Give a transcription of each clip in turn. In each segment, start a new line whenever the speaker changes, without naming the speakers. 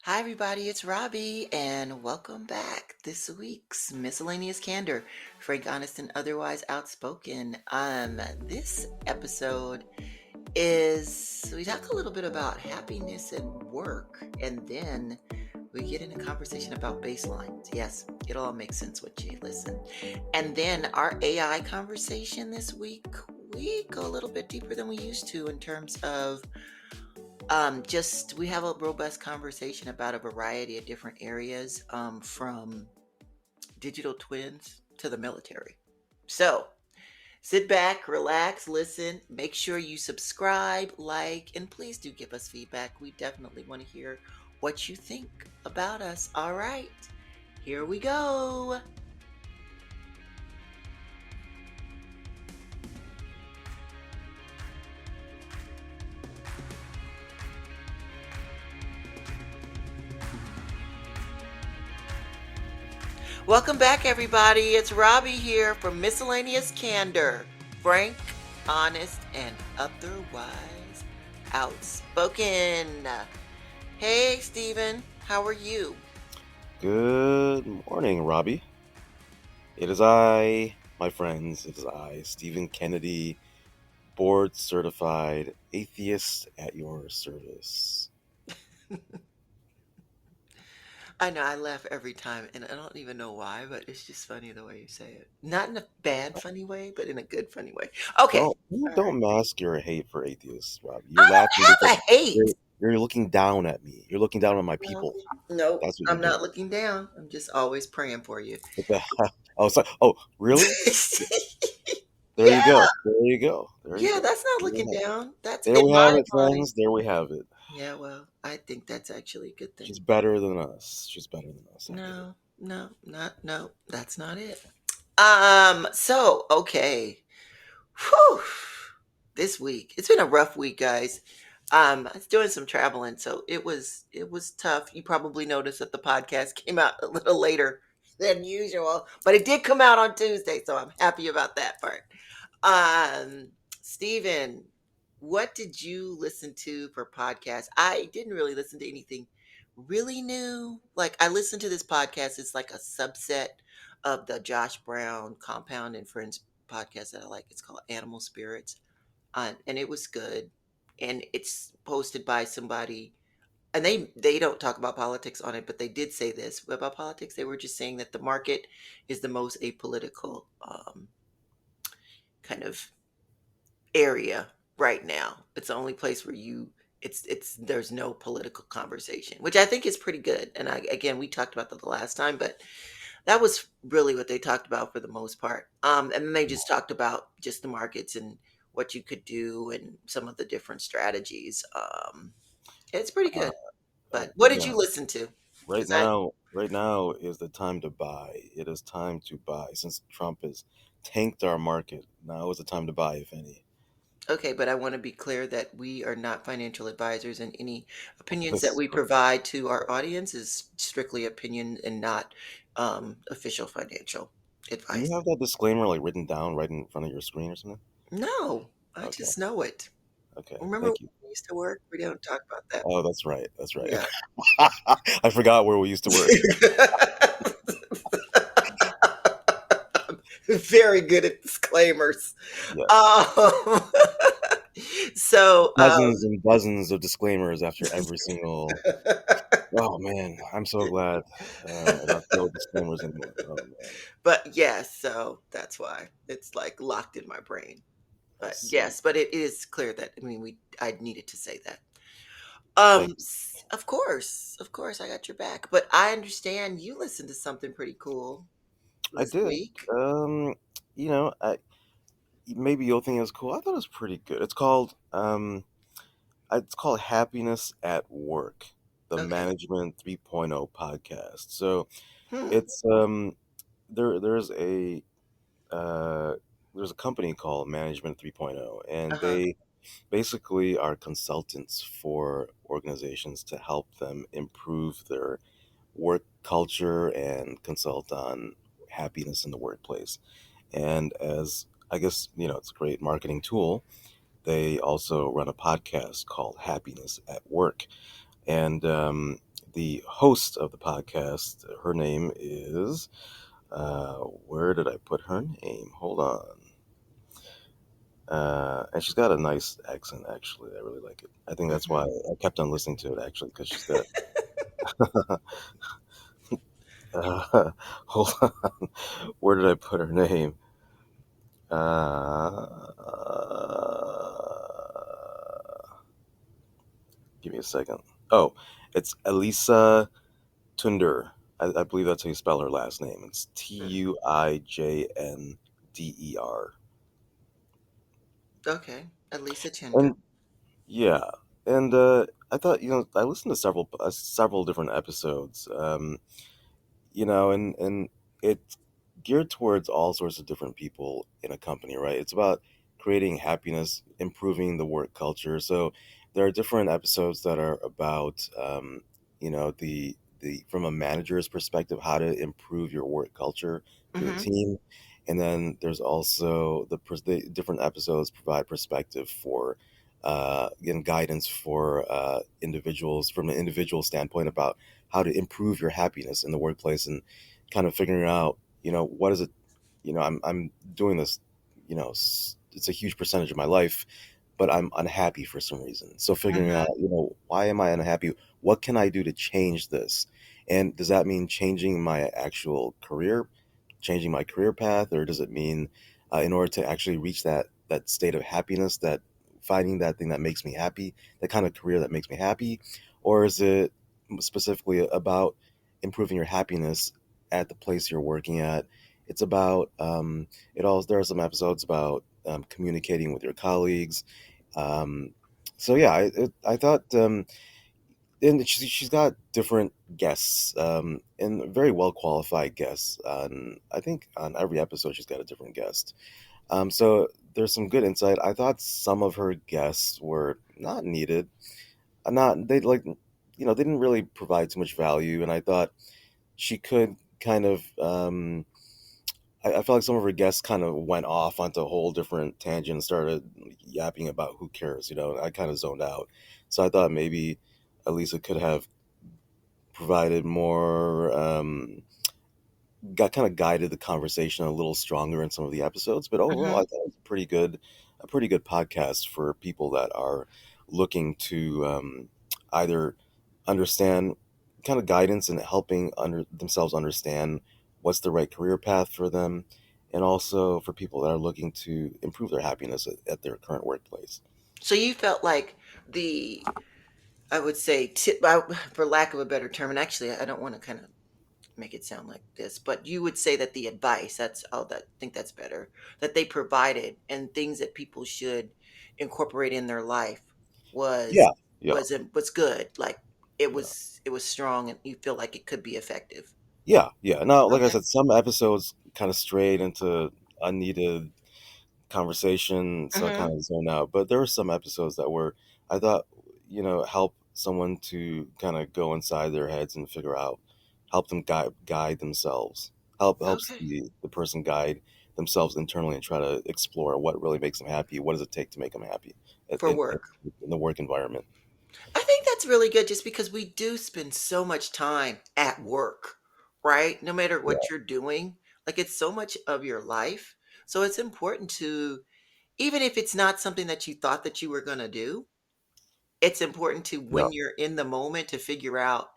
Hi, everybody, it's Robbie, and welcome back. This week's Miscellaneous Candor, frank, honest, and otherwise outspoken. This episode is we talk a little bit about happiness and work, and then we get in a conversation about baselines. Yes, it all makes sense when you listen. And then our AI conversation this week, we go a little bit deeper than we used to in terms of just we have a robust conversation about a variety of different areas, from digital twins to the military. So sit back, relax, listen, make sure you subscribe, like, and please do give us feedback. We definitely want to hear what you think about us. All right, here we go. Welcome back, everybody. It's Robbie here from Miscellaneous Candor, frank, honest, and otherwise outspoken. Hey, Steven, how are you?
Good morning, Robbie. It is I, my friends, it is I, Stephen Kennedy, board certified atheist at your service.
I know I laugh every time, and I don't even know why, but it's just funny the way you say it. Not in a bad, funny way, but in a good, funny way. Okay, all right.
Don't mask your hate for atheists, Robbie. You're
I
laughing
don't
because
have a hate.
you're looking down at me. You're looking down on my
No,
people.
nope,
That's what you're
I'm not
doing.
looking down. I'm just always praying for you.
What the hell? Oh, really? There you
Yeah,
go. There you go. There you
yeah,
go.
that's not
There we
looking
have it.
down. That's
There
in
we have
my
it,
mind.
friends. There we have it.
Yeah, well, I think that's actually a good thing.
She's better than us. She's better than us. I get it.
No, no, not no, that's not it. So okay. Whew. This week. It's been a rough week, guys. I was doing some traveling, so it was tough. You probably noticed that the podcast came out a little later than usual, but it did come out on Tuesday, so I'm happy about that part. Um, Steven, what did you listen to for podcasts? I didn't really listen to anything really new. Like I listened to this podcast. It's like a subset of the Josh Brown Compound and Friends podcast that I like. It's called Animal Spirits, and it was good. And it's posted by somebody, and they don't talk about politics on it, but they did say this about politics. They were just saying that the market is the most apolitical kind of area right now. It's the only place where it's there's no political conversation, which I think is pretty good. And I again we talked about that the last time, but that was really what they talked about for the most part. And then they just talked about just the markets and what you could do and some of the different strategies. It's pretty
Uh,
good. But what did
yeah.
you listen to?
Right
Because I
now, right now is the time to buy. It is time to buy. Since Trump has tanked our market, now is the time to buy, if any.
Okay, but I want to be clear that we are not financial advisors, and any opinions that
This,
we provide to our audience is strictly opinion and not official financial
do you
advice.
have that disclaimer like written down right in front of your screen or something?
No, I
Okay,
just know it.
okay,
Remember when
thank you.
we used to work? We don't talk about that.
Oh, that's right, that's right.
Yeah.
I forgot where we used to work.
Very good at disclaimers.
Yes,
Um, so,
dozens and dozens of disclaimers after every single. Oh man, I'm so glad I don't feel disclaimers anymore. Oh man,
but yes, so that's why it's like locked in my brain.
I
But
see.
yes, but it is clear that I mean I needed to say that.
Thank you.
Of course, I got your back. But I understand you listened to something pretty cool
I
this
did.
week.
Um, maybe you'll think it's cool. I thought it was pretty good. It's called Happiness at Work, the
Okay.
Management 3.0 podcast. So
Hmm.
it's there uh there's a company called Management 3.0, and
Uh-huh.
they basically are consultants for organizations to help them improve their work culture and consult on happiness in the workplace. And as I guess, it's a great marketing tool. They also run a podcast called Happiness at Work. And the host of the podcast. Her name is, where did I put her name? Hold on. And she's got a nice accent, actually. I really like it. I think that's why
Hmm.
I kept on listening to it, actually, because she's got. uh, hold on. Where did I put her name? Give me a second. Oh, it's Elisa Tunder. I believe that's how you spell her last name. It's Tuijnder.
Okay, Elisa Tinder.
And yeah, and I thought I listened to several different episodes. And it's geared towards all sorts of different people in a company, right? It's about creating happiness, improving the work culture. So there are different episodes that are about, the from a manager's perspective, how to improve your work culture for the
Hmm.
team. And then there's also the different episodes provide perspective for, and guidance for individuals from an individual standpoint about how to improve your happiness in the workplace, and kind of figuring out, what is it, I'm doing this, it's a huge percentage of my life, but I'm unhappy for some reason. So figuring out,
Hmm.
why am I unhappy? What can I do to change this? And does that mean changing my actual career, changing my career path, or does it mean, in order to actually reach that state of happiness, that finding that thing that makes me happy, the kind of career that makes me happy, or is it specifically about improving your happiness at the place you're working at? It's about, there are some episodes about, communicating with your colleagues. um, so yeah, I thought, and she's got different guests, and very well qualified guests. I think on every episode she's got a different guest. So there's some good insight. I thought some of her guests were not needed. Not they like, they didn't really provide too much value, and I thought she could kind of. I felt like some of her guests kind of went off onto a whole different tangent and started yapping about who cares. I kind of zoned out. So I thought maybe Elisa could have provided more, got kind of guided the conversation a little stronger in some of the episodes. But overall, I
Hmm.
thought it was a pretty good podcast for people that are looking to, either understand, kind of guidance and helping themselves understand what's the right career path for them, and also for people that are looking to improve their happiness at their current workplace.
So you felt like the, I would say, for lack of a better term, and actually, I don't want to kind of make it sound like this, but you would say that the advice, that's oh, that think that's better, that they provided and things that people should incorporate in their life was
Yeah, yeah,
was good. Like it
yeah.
was strong and you feel like it could be effective.
Yeah, yeah. Now, like I
Okay.
said, some episodes kind of strayed into unneeded conversation, so I
Hmm.
kind of zoned out. But there were some episodes that were, I thought, help someone to kind of go inside their heads and figure out, help them guide themselves, helps
Okay.
the person guide themselves internally and try to explore what really makes them happy. What does it take to make them happy
For work.
in the work environment?
I think that's really good just because we do spend so much time at work, right? No matter
Yeah,
what you're doing, like it's so much of your life. So it's important to, even if it's not something that you thought that you were going to do, it's important to,
yeah,
when you're in the moment, to figure out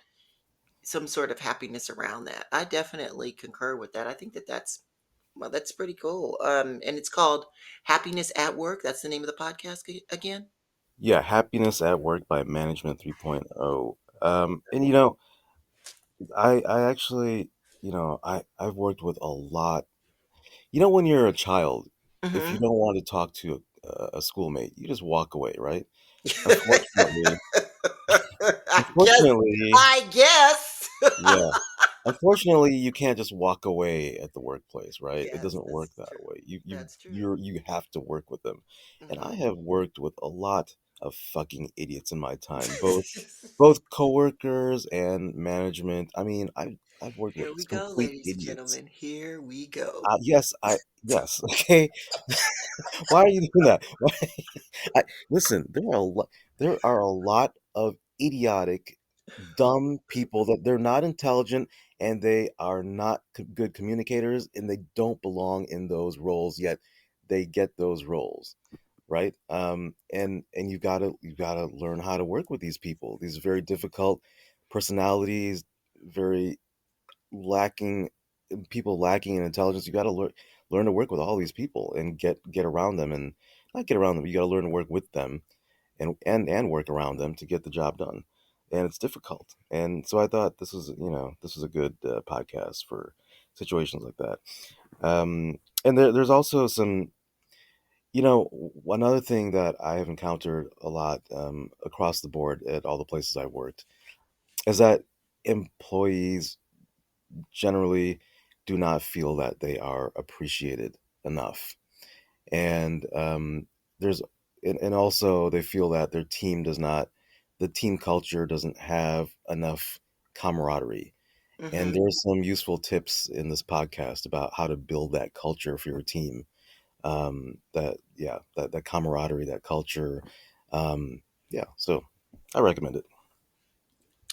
some sort of happiness around that. I definitely concur with that. I think that that's, well, that's pretty cool. And it's called Happiness at Work. That's the name of the podcast again.
yeah. Happiness at Work by Management 3.0. And I actually, I've worked with a lot. When you're a child, if you
Hmm.
don't want to talk to a schoolmate, you just walk away, right? Unfortunately,
I guess.
unfortunately,
I guess.
yeah. Unfortunately, you can't just walk away at the workplace, right? It
Yes,
doesn't work
that's
that
true.
way.
That's true.
You have to work with them. And I
Hmm.
have worked with a lot of fucking idiots in my time, both coworkers and management. I mean, I've worked with
Here we go,
complete
ladies and
idiots.
gentlemen. Here we go.
Yes, okay. Why are you doing that? Listen, there are a lot of idiotic. dumb people that they're not intelligent and they are not good communicators and they don't belong in those roles, yet they get those roles, right? And you gotta learn how to work with these people, these very difficult personalities, very lacking people lacking in intelligence. You got to learn to work with all these people and get around them, and not get around them. You got to learn to work with them and work around them to get the job done. And it's difficult. And so I thought this was a good podcast for situations like that. And there's also some, another thing that I have encountered a lot across the board at all the places I've worked is that employees generally do not feel that they are appreciated enough. And there's and also they feel that the team culture doesn't have enough camaraderie. And
Hmm.
there's some useful tips in this podcast about how to build that culture for your team. That camaraderie, that culture. Yeah, so I recommend it.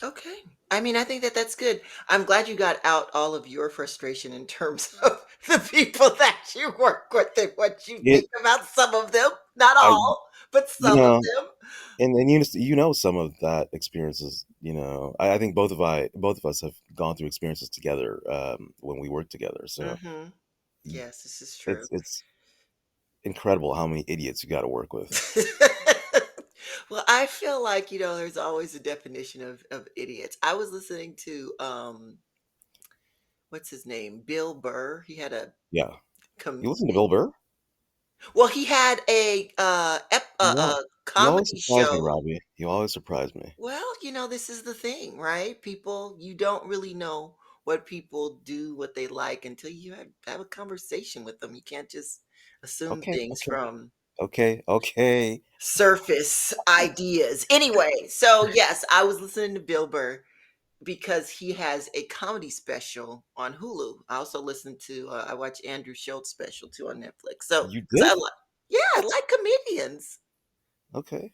Okay. I mean, I think that that's good. I'm glad you got out all of your frustration in terms of the people that you work with and what you
It
think about some of them. Not
I
all, but
you
some of
know
them.
and you know some of that experiences. I think both of us have gone through experiences together when we worked together. So
Hmm.
y-
Yes, this is true.
it's incredible how many idiots you got to work with.
Well, I feel like, there's always a definition of idiots. I was listening to what's his name? Bill Burr. He had a
Yeah, you
com
listen to Bill Burr.
well, he had
You al-
a
you always
comedy
surprise me,
show.
Robbie. You always surprise me.
Well, this is the thing, right? People, you don't really know what people do, what they like until you have a conversation with them. You can't just assume
Okay,
things
okay,
from
okay.
surface ideas. Anyway, so yes, I was listening to Bill Burr because he has a comedy special on Hulu. I also listen to I watch Andrew Schultz special too on Netflix. So,
You
because I
did?
like, yeah, I like comedians.
Okay.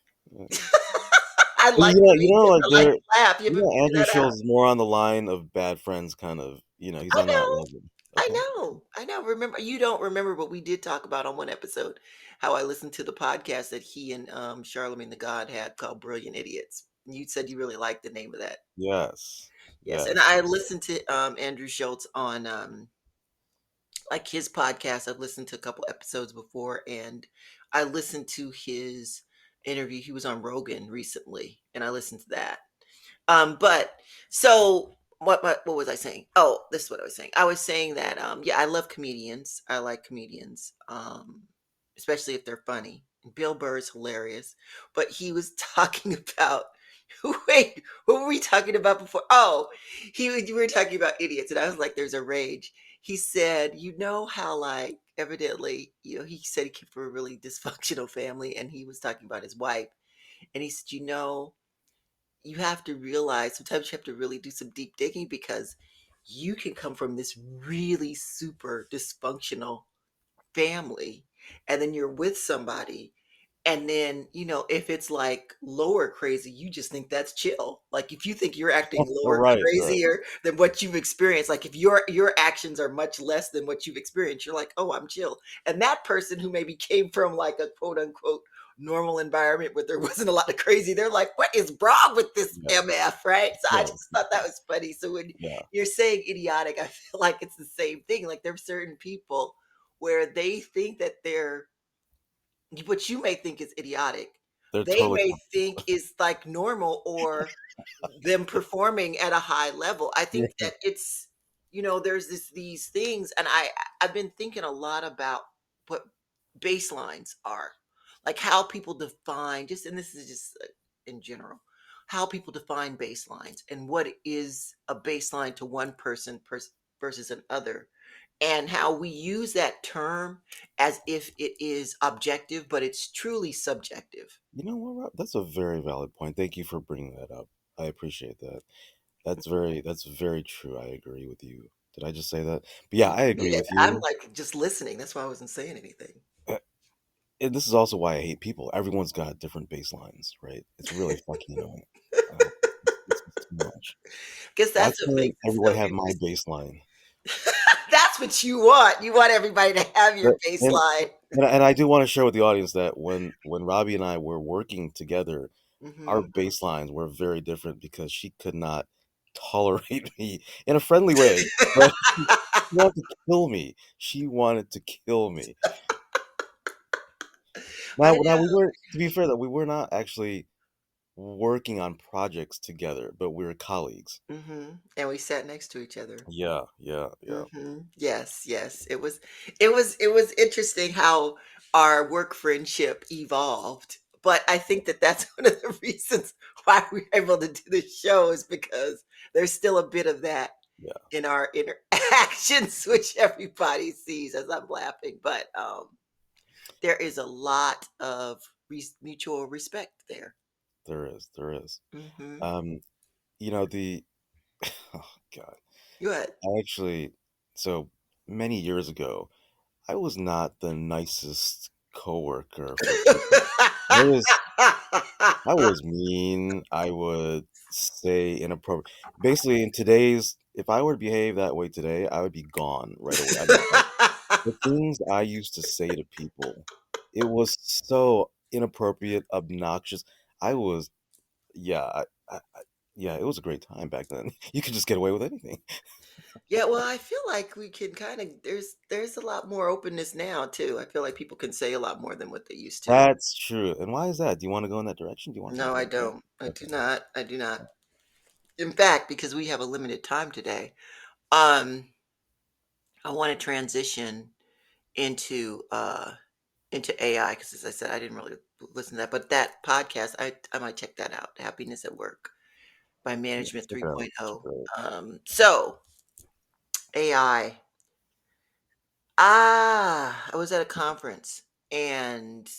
I
Well,
like comedians.
like
I like to laugh. You ever figure
Andrew
that out?
Schultz is more on the line of bad friends, kind of. He's
I
on that
know.
level.
I
Okay.
know. I know. Remember, you don't remember, but we did talk about on one episode how I listened to the podcast that he and Charlemagne the God had called Brilliant Idiots. You said you really liked the name of that.
Yes.
Yes, and
Yes.
I
Yes.
listened to Andrew Schultz on like his podcast. I've listened to a couple episodes before, and I listened to his interview. He was on Rogan recently, and I listened to that. But so what was I saying? Oh, this is what I was saying. I was saying that yeah, I love comedians. I like comedians. Especially if they're funny. Bill Burr is hilarious. But he was talking about wait, what were we talking about before? Oh, we were talking about idiots, and I was like, there's a rage. He said, how like evidently, he said he came from a really dysfunctional family, and he was talking about his wife. And he said, you have to realize sometimes you have to really do some deep digging because you can come from this really super dysfunctional family and then you're with somebody and then if it's like lower crazy you just think that's chill. Like if you think you're acting lower
Right. Right.
crazier than what you've experienced, like if your actions are much less than what you've experienced, you're like, oh, I'm chill. And that person who maybe came from like a quote unquote normal environment where there wasn't a lot of crazy, they're like, what is wrong with this
Yeah.
mf, right? So I
Yes.
just thought that was funny. So when
Yeah.
you're saying idiotic, I feel like it's the same thing. Like there's certain people where they think that they're what you may think is idiotic,
They're
they
totally.
may think is like normal or them performing at a high level. I think
Yeah.
that it's there's these things, and I've been thinking a lot about what baselines are, like how people define just, and this is just in general, how people define baselines and what is a baseline to one person versus another, and how we use that term as if it is objective, but it's truly subjective.
You know what, Rob? That's a very valid point. Thank you for bringing that up. I appreciate that. That's very true. I agree with you. Did I just say that? But yeah,
You
I agree
did.
with
I'm
you.
like just listening. That's why I wasn't saying anything.
Uh, And this is also why I hate people. Everyone's got different baselines, right? It's really fucking annoying. much.
Guess
I
that's what
can't
makes it
everyone
so
have my
interesting.
baseline.
That's what you want. You want everybody to have your
But and
baseline.
I do wanna share with the audience that when Robbie and I were working together, our
Mhm.
baselines were very different because she could not tolerate me in a friendly way, but she wanted to kill me. She wanted to kill me.
I
Now we
know.
were to be fair though, we were not actually working on projects together, but we were colleagues.
And we sat next to each other.
Yeah, yeah, yeah.
Yes, yes. It was interesting how our work friendship evolved. But I think that that's one of the reasons why we're able to do this show is because there's still a bit of that
Yeah,
in our interactions, which everybody sees as I'm laughing. But there is a lot of mutual respect there.
there is, there is.
Hmm.
Um, the oh god.
Good.
I actually so many years ago, I was not the nicest coworker for people. I was mean, I would say inappropriate basically, in today's if I were to behave that way today, I would be gone right away. I mean, like, the things I used to say to people, it was so inappropriate, obnoxious. I was yeah, I yeah, it was a great time back then. You could just get away with anything.
Yeah, well, I feel like we can kind of there's a lot more openness now too. I feel like people can say a lot more than what they used to.
That's true, and why is that? Do you wanna go in that direction? Do you wanna talk
No, I
about that?
don't. I do
Okay.
not. I do not. In fact, because we have a limited time today, um, I want to transition into AI because as I said, I didn't really listen to that, but that podcast, I might check that out. Happiness at Work by
Yeah,
Management
check it out, check
3.0.
it out.
So AI. I was at a conference and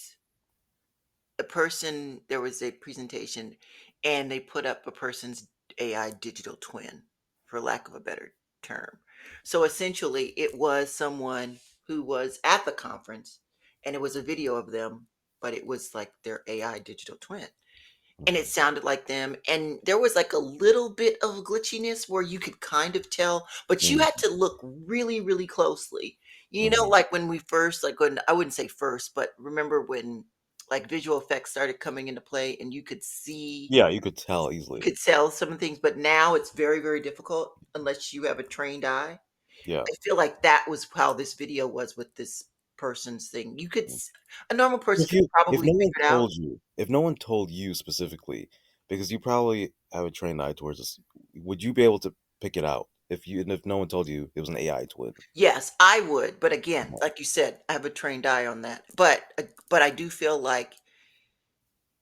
there was a presentation and they put up a person's AI digital twin, for lack of a better term. So essentially, it was someone who was at the conference and it was a video of them, but it was like their AI digital twin. And it
Mhm,
sounded like them, and there was, like, a little bit of glitchiness where you could kind of tell, but you had
mhm,
to look really, really closely. You know,
mhm.
like, when we first like, when I wouldn't say first, but remember when, like, visual effects started coming into play and
Yeah, you could tell
you
easily.
could tell some things, but now it's very, very difficult unless you have a trained eye.
Yeah.
I feel like that was how this video was with this person's thing. A normal person could
If
probably
no one
figure it out.
told you if no one told you specifically, because you probably have a trained eye towards this, would you be able to pick it out if no one told you it was an AI twin?
Yes, I would, but again,
Uh-huh,
like you said, I have a trained eye on that. But I do feel like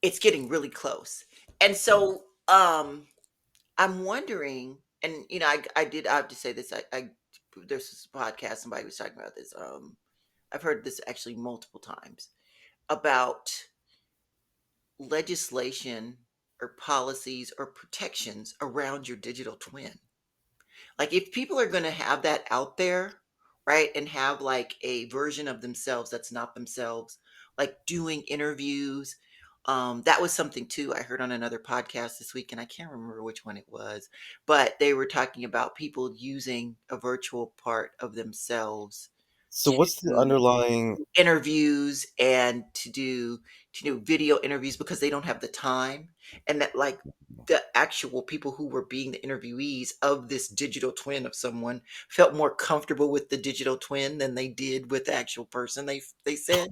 it's getting really close. And
yeah.
so, I'm wondering, and I have to say this, I there's this podcast, somebody was talking about this. I've heard this actually multiple times about legislation or policies or protections around your digital twin. Like, if people are gonna have that out there, right, and have, like, a version of themselves that's not themselves, like, doing interviews, that was something too I heard on another podcast this week, and I can't remember which one it was, but they were talking about people using a virtual part of themselves
So
to
what's the underlying
interviews and to do video interviews because they don't have the time, and that, like, the actual people who were being the interviewees of this digital twin of someone felt more comfortable with the digital twin than they did with the actual person, they said.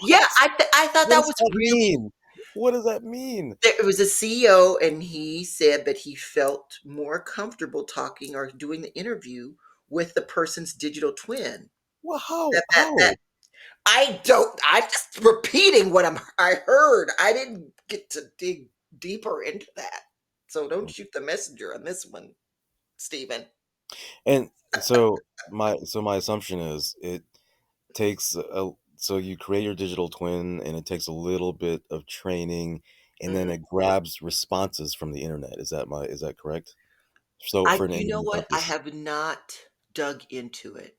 Yeah,
what?
I thought
What
that
does
was
that
really.
mean? What does that mean?
There was a CEO, and he said that he felt more comfortable talking or doing the interview with the person's digital twin.
Well, how?
That
How?
I'm just repeating what I heard. I didn't get to dig deeper into that. So don't shoot the messenger on this one, Stephen.
And so my assumption is it takes a so you create your digital twin and it takes a little bit of training and then
Mhm.
it grabs responses from the internet. Is that correct? So
I
for an
You know
interview
what? I
purpose.
have not dug into it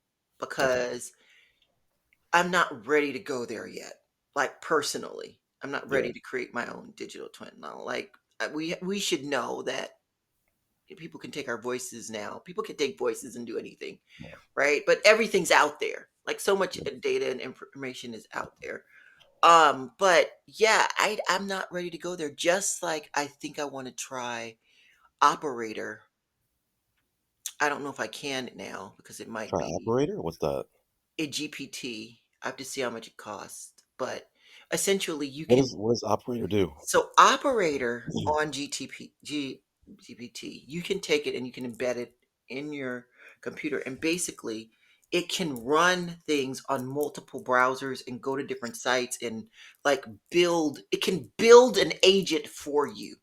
Okay.
because I'm not ready to go there yet. Like, personally, I'm not
Yeah.
ready to create my own digital twin. No, like, we should know that people can take our voices now. People can take voices and do anything,
Yeah,
right? But everything's out there. Like so much
yeah.
data and information is out there. But yeah, I'm not ready to go there. Just like I think I want to try operator. I don't know if I can now because it might
Try
be
operator. What's that?
a GPT. I have to see how much it costs. But essentially, you
What
can.
does operator do?
So operator on GPT, you can take it and you can embed it in your computer, and basically it can run things on multiple browsers and go to different sites and like build. It can build an agent for you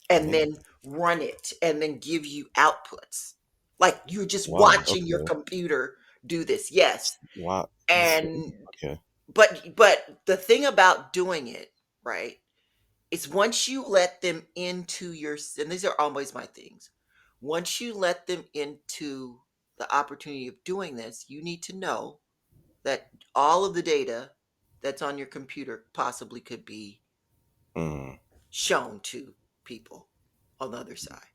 and
Amazing.
then run it and then give you outputs. Like you're just
Wow.
watching your
Okay.
computer do this. Yes.
Wow.
And
Okay.
but the thing about doing it, right? It's once you let them into your, and these are always my things. Once you let them into the opportunity of doing this, you need to know that all of the data that's on your computer possibly could be
Mm,
shown to people on the other side,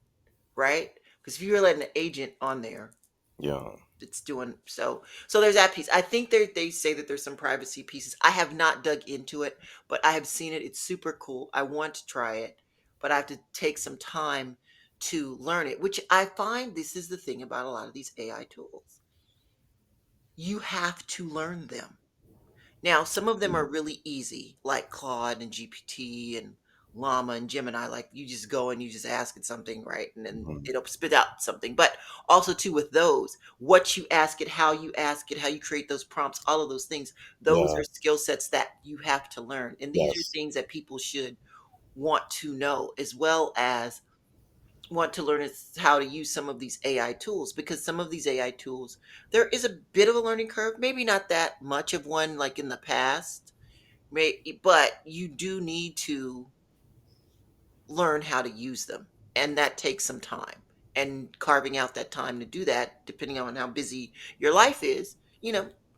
right? Because if you're letting an agent on there,
yeah.
it's doing so there's that piece. I think they say that there's some privacy pieces. I have not dug into it, but I have seen it. It's super cool. I want to try it, but I have to take some time to learn it, which I find this is the thing about a lot of these AI tools. You have to learn them. Now, some of them are really easy, like Claude and GPT and Llama and Gemini. Like you just go and you just ask it something, right? And then
Mm,
it'll spit out something. But also, too, with those, what you ask it, how you create those prompts, all of those things, those
yeah.
are skill sets that you have to learn. And these are
Yes.
things that people should want to know, as well as want to learn is how to use some of these AI tools, because some of these AI tools, there is a bit of a learning curve, maybe not that much of one like in the past, but you do need to learn how to use them. And that takes some time. And carving out that time to do that, depending on how busy your life is,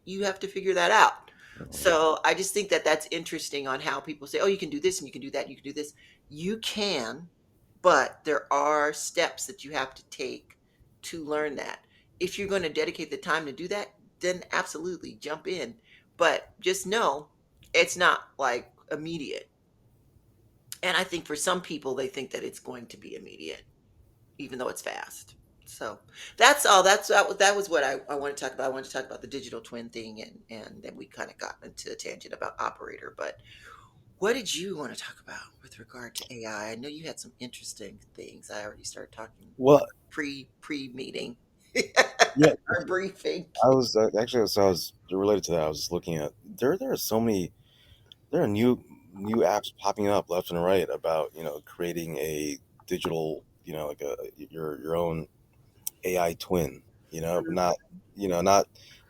you have to figure that out.
Mhm.
So I just think that that's interesting on how people say, oh, you can do this and you can do that, you can do this. You can, but there are steps that you have to take to learn that. If you're going to dedicate the time to do that, then absolutely jump in. But just know it's not like immediate. And I think for some people, they think that it's going to be immediate, even though it's fast. So that's all. That was what I want to talk about. I wanted to talk about the digital twin thing, and then we kind of got into a tangent about operator. But what did you want to talk about with regard to AI? I know you had some interesting things. I already started talking
Well,
pre meeting,
yeah.
our briefing.
I was actually, so I was related to that. I was just looking at there are so many, there are new apps popping up left and right about, creating a digital, like your own AI twin, but
Mhm,
not,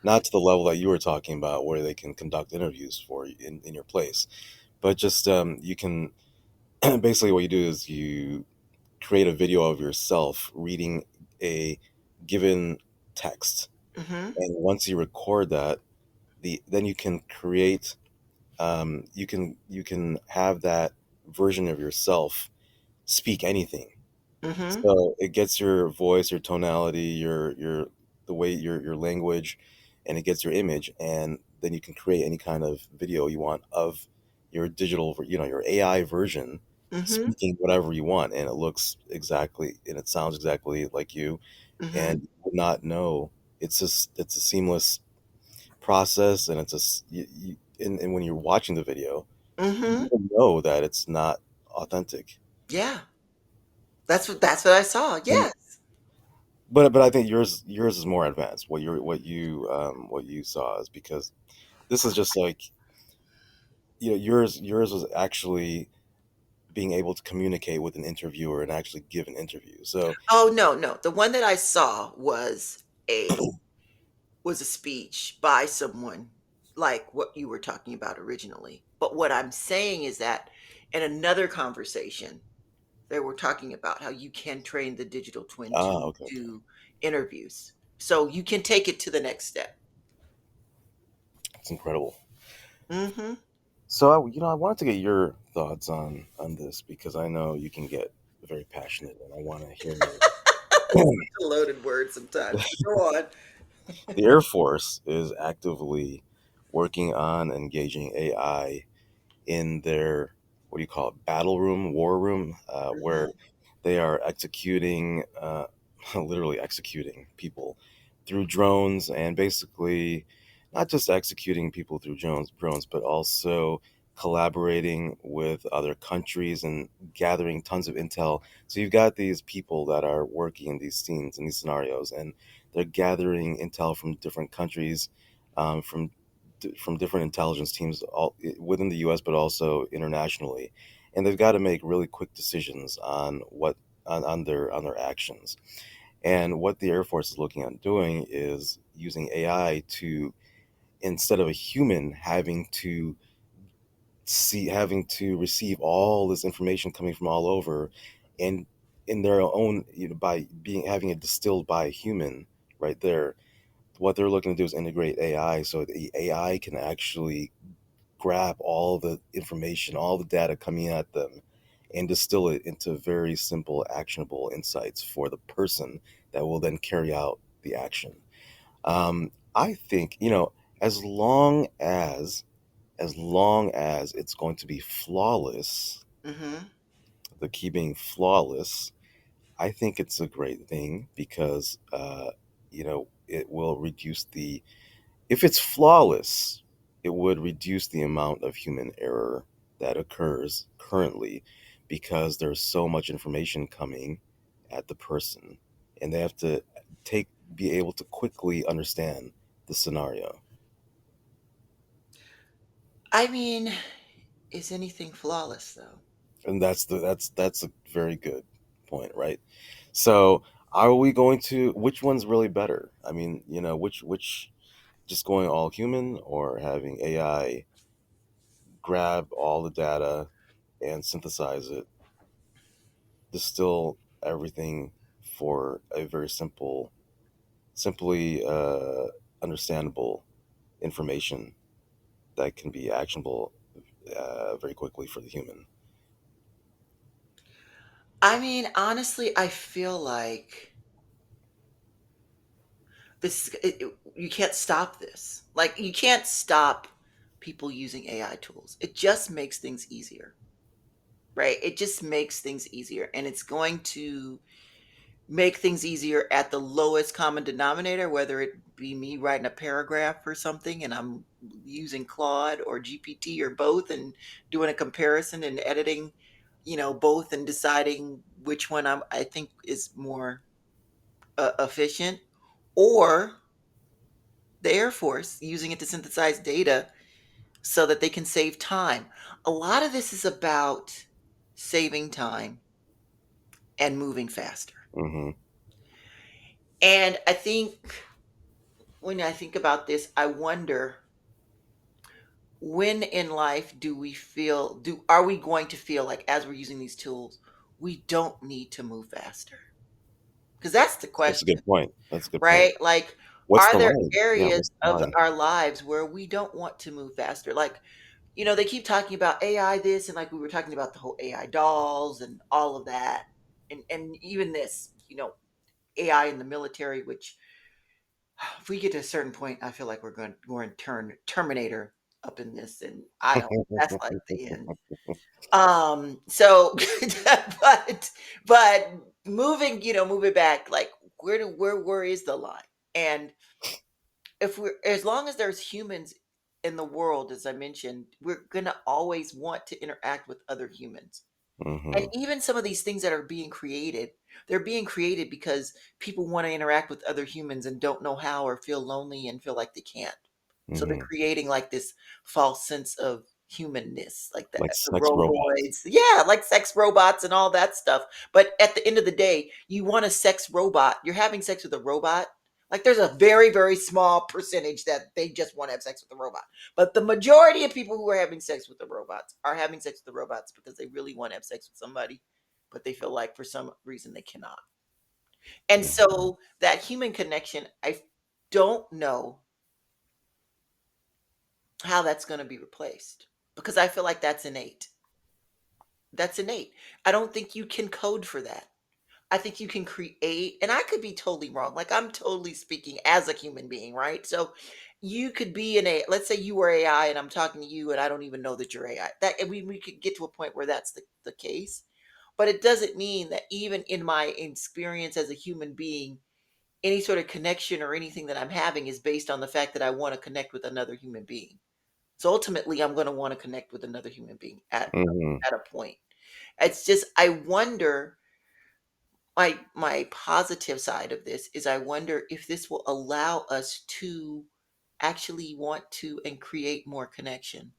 not to the level that you were talking about where they can conduct interviews for you in your place, but just you can basically what you do is you create a video of yourself reading a given text,
mhm,
and once you record that, then you can create, you can have that version of yourself speak anything.
mhm,
So it gets your voice, your tonality, your the way your language, and it gets your image, and then you can create any kind of video you want of your your AI version
mhm,
speaking whatever you want, and it looks exactly and it sounds exactly like you,
mhm,
and you would not know. It's a seamless process, and and when you're watching the video, you
mhm.
even know that it's not authentic.
Yeah, that's what I saw.
And
Yes.
but I think yours is more advanced. What you saw is because this is just like, yours was actually being able to communicate with an interviewer and actually give an interview. So
Oh, no, no. The one that I saw a was a speech by someone like what you were talking about originally. But what I'm saying is that in another conversation, they were talking about how you can train the digital twin to
okay, okay,
do interviews. So you can take it to the next step.
it's incredible.
Mhm.
So I wanted to get your thoughts on this because I know you can get very passionate, and I want to hear more.
A loaded word sometimes. Go on.
The Air Force is actively working on engaging AI in their, what do you call it, battle room, war room, where
Mhm.
they are executing, literally executing people through drones, and basically not just executing people through drones, but also collaborating with other countries and gathering tons of intel. So you've got these people that are working in these scenes, in these scenarios, and they're gathering intel from different countries, from from different intelligence teams all within the U.S. but also internationally, and they've got to make really quick decisions on what on their actions. And what the Air Force is looking at doing is using AI to, instead of a human having to receive all this information coming from all over, and in their own, by being having it distilled by a human right there. What they're looking to do is integrate AI so the AI can actually grab all the information, all the data coming at them, and distill it into very simple, actionable insights for the person that will then carry out the action. I think, as long as it's going to be flawless,
Mhm.
the key being flawless, I think it's a great thing because it will reduce the if it's flawless, it would reduce the amount of human error that occurs currently because there's so much information coming at the person, and they have to take be able to quickly understand the scenario.
I mean, is anything flawless though?
And that's a very good point, right? So, are we going to which one's really better? I mean, which just going all human or having AI grab all the data and synthesize it, distill everything for a very simply understandable information that can be actionable very quickly for the human.
I mean, honestly, I feel like you can't stop this. Like, you can't stop people using AI tools. It just makes things easier, right? It just makes things easier, and it's going to make things easier at the lowest common denominator, whether it be me writing a paragraph or something and I'm using Claude or GPT or both and doing a comparison and editing, both and deciding which one I think is more efficient, or the Air Force using it to synthesize data so that they can save time. A lot of this is about saving time and moving faster.
Hmm.
And I think when I think about this, I wonder, when in life do we feel do are we going to feel like, as we're using these tools, we don't need to move faster? Because that's the
That's a
question,
good point. That's a good point.
right? Like,
What's
are
the
there
line? Yeah,
areas
what's the
of
line?
our lives where we don't want to move faster? Like, they keep talking about AI this, and like we were talking about the whole AI dolls and all of that. And even this, AI in the military, which, if we get to a certain point, I feel like we're going to turn Terminator up in this, and I don't. That's like the end. So, but moving back, like, where is the line? And if we're as long as there's humans in the world, as I mentioned, we're gonna always want to interact with other humans. And
Hmm.
even some of these things that are being created, they're being created because people want to interact with other humans and don't know how, or feel lonely and feel like they can't. So they're
Hmm.
creating like this false sense of humanness, like
Like
the
sex robots.
roboids. Yeah, like sex robots and all that stuff. But at the end of the day, you want a sex robot. You're having sex with a robot. Like, there's a very, very small percentage that they just want to have sex with a robot. But the majority of people who are having sex with the robots are having sex with the robots because they really want to have sex with somebody, but they feel like for some reason they cannot. And
Mhm.
so that human connection, I don't know how that's going to be replaced, because I feel like that's innate. That's innate. I don't think you can code for that. I think you can create, and I could be totally wrong. Like I'm totally speaking as a human being, right? So you could be in a, let's say you were AI and I'm talking to you and I don't even know that you're AI. That and we could get to a point where that's the case. But it doesn't mean that even in my experience as a human being, any sort of connection or anything that I'm having is based on the fact that I want to connect with another human being. So ultimately I'm going to want to connect with another human being
Hmm.
at a point. It's just I wonder, my positive side of this is I wonder if this will allow us to actually want to and create more connection.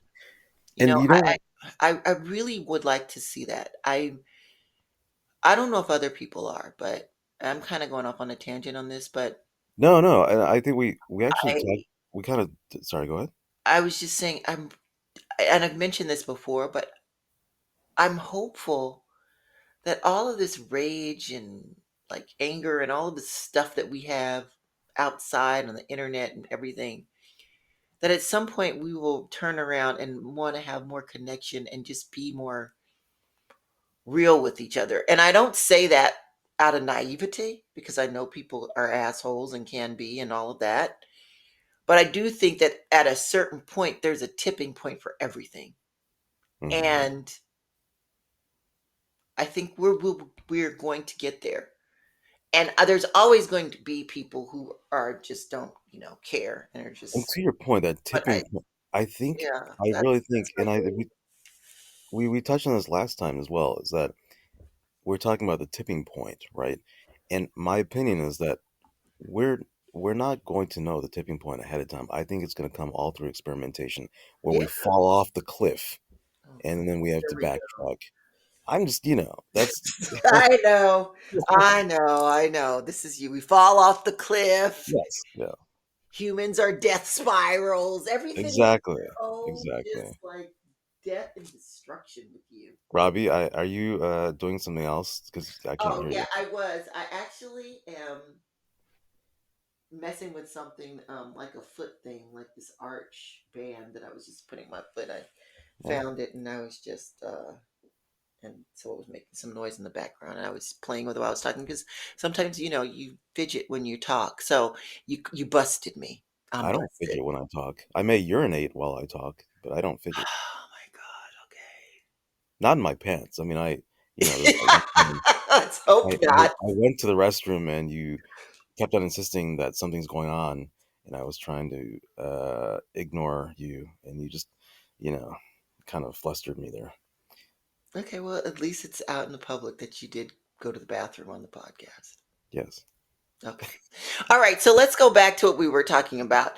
You
And
know,
you know,
I really would like to see that. I don't know if other people are, but I'm kind of going off on a tangent on this, but
no, no, and I think we actually talked.
I
We kind of sorry. Go ahead.
I was just saying and I've mentioned this before, but I'm hopeful that all of this rage and like anger and all of this stuff that we have outside on the internet and everything, that at some point we will turn around and want to have more connection and just be more real with each other. And I don't say that out of naivety because I know people are assholes and can be and all of that. But I do think that at a certain point, there's a tipping point for everything.
Hmm.
And I think we're going to get there. And there's always going to be people who are just don't, care and are
And
just,
to your point, that
but
tipping point, I think,
yeah,
I really
that's
think,
my
and I
theory.
we touched on this last time as well, is that we're talking about the tipping point, right? And my opinion is that we're we're not going to know the tipping point ahead of time. I think it's going to come all through experimentation, where
Yeah.
we fall off the cliff
Oh,
and then we have
here
to
we
backtrack. I'm just, that's
I know. I know. This is you. We fall off the cliff.
yes, yeah,
Humans are death spirals. Everything is
exactly,
just
exactly.
like death and destruction with you.
Robbie, are you doing something else? Because I can't
Oh,
hear
yeah,
you.
I was. I actually am messing with something like a foot thing, like this arch band that I was just putting my foot. I
Oh,
found it and I was just and so it was making some noise in the background and I was playing with it while I was talking because sometimes you fidget when you talk. So you busted me. I'm
I don't
busted.
fidget when I talk. I may urinate while I talk, but I don't fidget.
Oh my god,
Not in my pants. I mean, there's that one
okay.
time
Let's hope not.
I went to the restroom and you kept on insisting that something's going on, and I was trying to ignore you, and you just, you know, kind of flustered me there.
Okay, well at least it's out in the public that you did go to the bathroom on the podcast.
Yes.
Okay. All right, so let's go back to what we were talking about.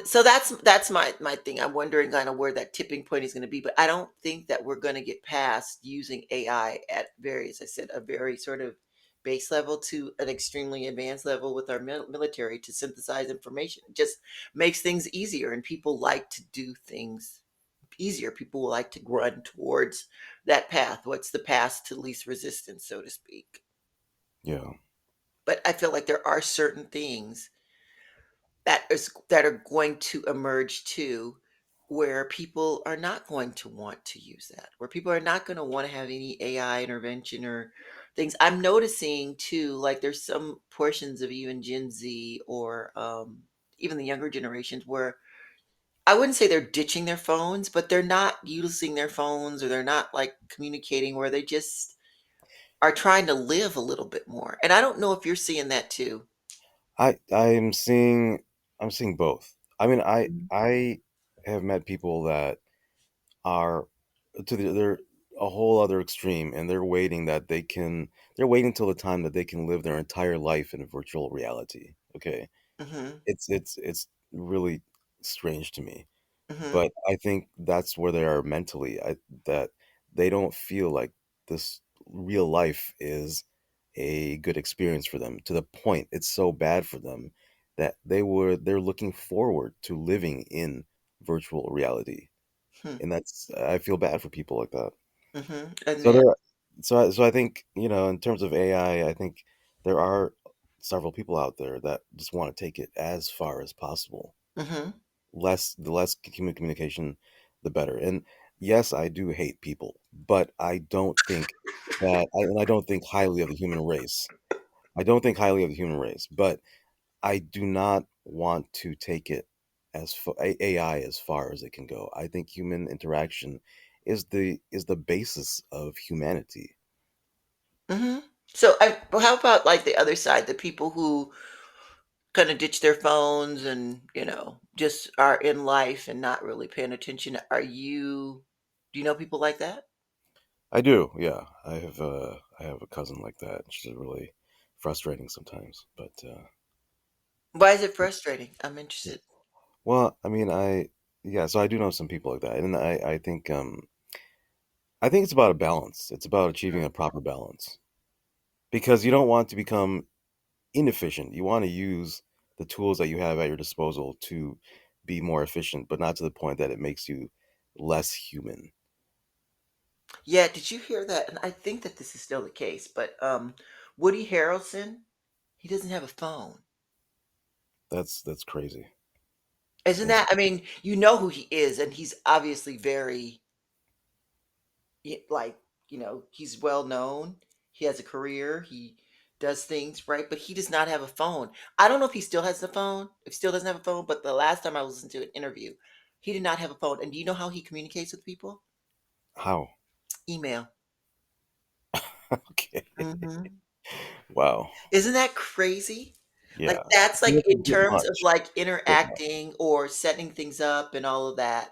So that's my thing. I'm wondering kind of where that tipping point is going to be, but I don't think that we're going to get past using AI at various, I said, a very sort of base level to an extremely advanced level with our military to synthesize information. It just makes things easier, and people like to do things easier. People will like to run towards that path. What's the path to least resistance, so to speak?
Yeah.
But I feel like there are certain things that are going to emerge too, where people are not going to want to use that, where people are not going to want to have any AI intervention or things. I'm noticing too, like there's some portions of even Gen Z or even the younger generations where I wouldn't say they're ditching their phones, but they're not using their phones or they're not like communicating, where they just are trying to live a little bit more. And I don't know if you're seeing that too.
I'm seeing both. I mean,
Mhm.
I have met people that are they're a whole other extreme, and they're waiting till the time that they can live their entire life in virtual reality. Okay,
Mhm.
it's really strange to me,
Mhm.
but I think that's where they are mentally. That they don't feel like this real life is a good experience for them, to the point it's so bad for them that they're looking forward to living in virtual reality,
Hmm.
and that's I feel bad for people like that.
Mhm. And
So
then
there, so I think, in terms of AI, I think there are several people out there that just want to take it as far as possible.
mhm.
The less communication, the better. And yes, I do hate people, but I don't think and I don't think highly of the human race. I don't think highly of the human race, but I do not want to take it AI as far as it can go. I think human interaction is the basis of humanity.
Hmm. So, well, how about like the other side, the people who kind of ditch their phones and just are in life and not really paying attention? Do you know people like that?
I do, yeah. I have a cousin like that. She's really frustrating sometimes, but
Why is it frustrating? I'm interested.
well, I mean, yeah. So I do know some people like that, and I think it's about a balance. It's about achieving a proper balance because you don't want to become inefficient. You want to use the tools that you have at your disposal to be more efficient, but not to the point that it makes you less human.
Yeah, did you hear that? And I think that this is still the case, but Woody Harrelson, he doesn't have a phone.
That's crazy.
Isn't
That's
that? I mean, you know who he is, and he's obviously very like, he's well known. He has a career. He does things, right? But he does not have a phone. I don't know if he still has the phone, if he still doesn't have a phone, but the last time I listened to an interview, he did not have a phone. And do you know how he communicates with people?
how.
Email.
Okay.
Hmm.
Wow.
Isn't that crazy? Like,
Yeah.
that's like
It's a
in
bit
terms of
much.
like
Bit much.
interacting or setting things up and all of that,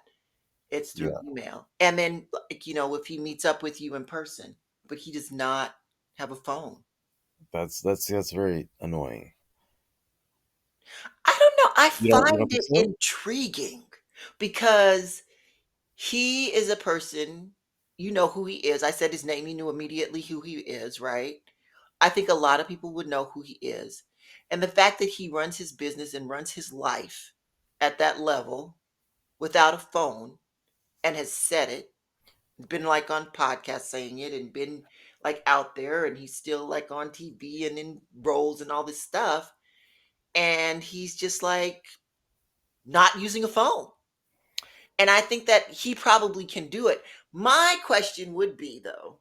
it's through
Yeah.
email. And then, like, if he meets up with you in person, but he does not have a phone.
That's very annoying.
I don't know. I
You don't
find
think
it
so?
intriguing because he is a person, you know who he is. I said his name, you knew immediately who he is, right? I think a lot of people would know who he is. And the fact that he runs his business and runs his life at that level without a phone and has said it, been like on podcasts saying it and been like out there, and he's still like on TV and in roles and all this stuff. And he's just like not using a phone. And I think that he probably can do it. My question would be, though,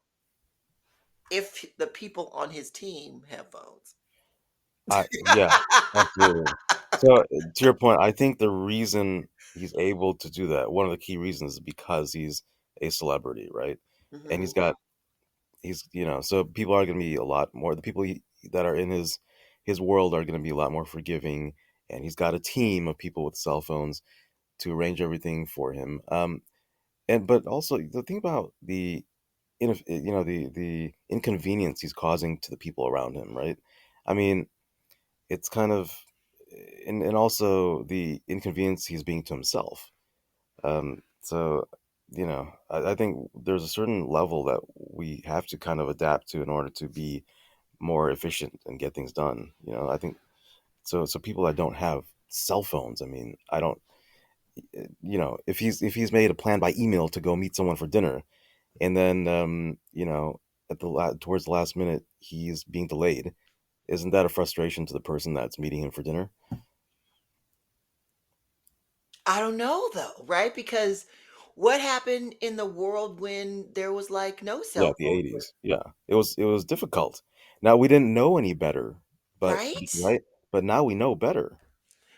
if the people on his team have phones.
Yeah, absolutely. So, to your point, I think the reason he's able to do that, one of the key reasons is because he's a celebrity, right? And
Hmm.
so people are gonna be a lot more the people that are in his world are gonna be a lot more forgiving, and he's got a team of people with cell phones to arrange everything for him. And but also the thing about the inconvenience he's causing to the people around him, right? I mean, it's kind of and also the inconvenience he's being to himself. So I think there's a certain level that we have to kind of adapt to in order to be more efficient and get things done. I think so. So people that don't have cell phones, I mean, I don't. If he's made a plan by email to go meet someone for dinner, and then towards the last minute he's being delayed, isn't that a frustration to the person that's meeting him for dinner?
I don't know, though, right? Because what happened in the world when there was like no
Yeah,
cell
the
phone,
80s. Yeah, it was difficult. Now we didn't know any better, but
right?
right, but now we know better.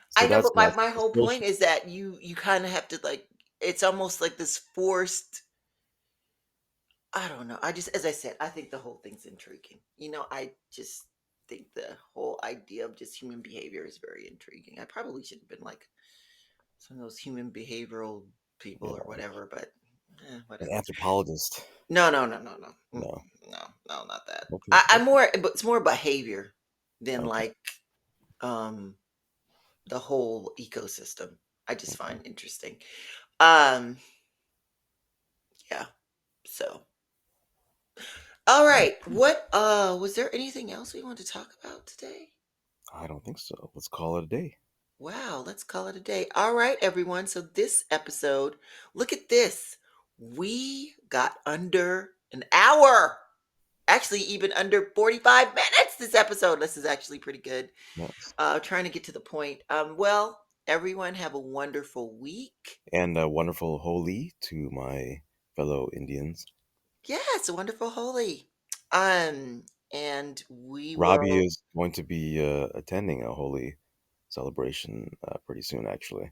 So
I know,
that's
but
why
my
it's
whole point
frustration.
is that you kind of have to like, it's almost like this forced. I don't know. I just, as I said, I think the whole thing's intriguing. I just think the whole idea of just human behavior is very intriguing. I probably should have been like some of those human behavioral people or
Yeah,
whatever, but
an
whatever.
anthropologist.
No, no, no, no, no,
No.
no, no, not that.
Okay.
I'm more, but it's more behavior than
Okay.
like um the whole ecosystem. I just
Okay.
find interesting. Um, yeah. So, all
Well,
right. What was there anything else we want to talk about today?
I don't think so. Let's call it a day.
Wow, let's call it a day. All right, everyone. So this episode, look at this. We got under an hour. Actually, even under 45 minutes this episode. This is actually pretty good.
Yes.
Trying to get to the point. Well, everyone have a wonderful week.
And a wonderful Holi to my fellow Indians.
Yes, wonderful holy. Um, and we
Robbie
will.
is going to be attending a holy celebration pretty soon, actually.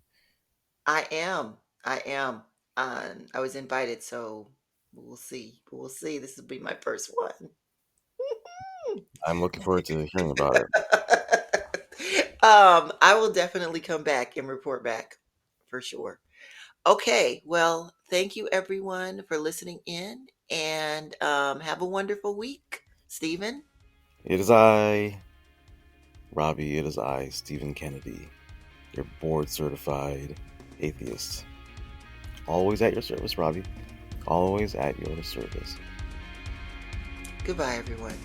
I am. I am. I was invited, so we'll see. We'll see. This will be my first one.
I'm looking forward to hearing about it.
I will definitely come back and report back for sure. Okay, well, thank you everyone for listening in and have a wonderful week. Stephen,
It is I, Robbie, it is I, Stephen Kennedy, your board certified atheist. Always at your service, Robbie. Always at your service.
goodbye, everyone.